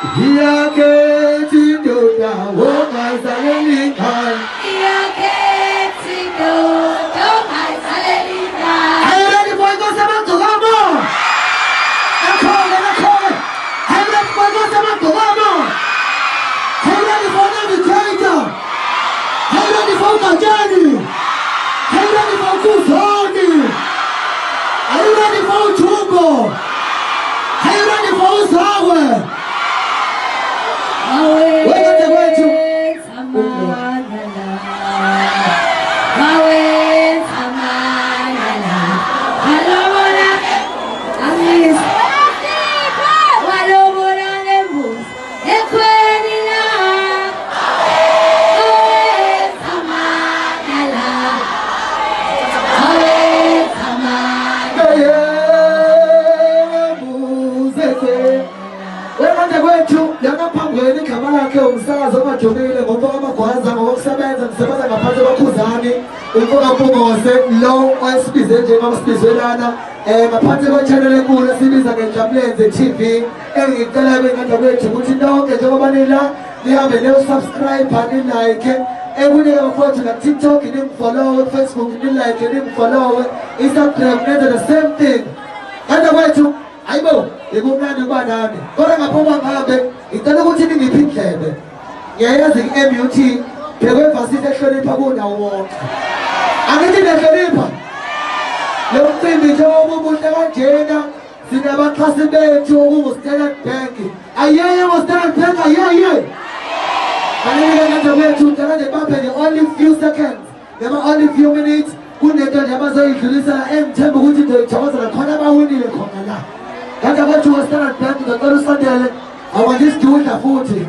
Yakethi ndoda ongazaleli ekhaya. Yakethi ndoda ongazaleli ekhaya. Are you ready for Inkosi yamagcokama? Ekhona. Are you ready for Inkosi yamagcokama? Are you ready for navigator? Are you ready for uMatshani? Are you ready for uKuzoni? Are you ready for uThumbo? Are you ready for uZawe? Wekade kwethu umsakazo omajulile ngomfoka amagwaza ngokusebenza nisebenza ngaphansi kwaKhuzani umfoka Mpungose lo oyisibize njengamsibizwelana ngaphansi kwechannel enkulu esibiza ngeNjabulenze TV engicela benganda kwethu ukuthi nonke njengoba nila nihambe ne-subscribe ni-like ekunye bafowethu na TikTok nimfollow, Facebook ni-like nimfollow, Instagram nenze the same thing kanda kwethu ayibo ikumnandi kuba nami kodwa ngaphuma ngabe ngicela ukuthi ningiphi indlebe ngiyayazi i-MUT phekwe vasisi ehlonipha kunawo wonke angithi nehlonipha lo mcimbi njengoba ubuhle kanjena sinabaxhasi bethu okungu-Standard Bank ayeye ngo-Standard Bank ayeye kanike ngenda kwethu ngicela nje baphe the only few seconds noma only few minutes kunento nje abazoyidlulisela engithemba ukuthi ndoyithokozela khona abawinile khona la kanti kwethu ngo-Standard Bank ngicela usondele awangisiduhla futhi.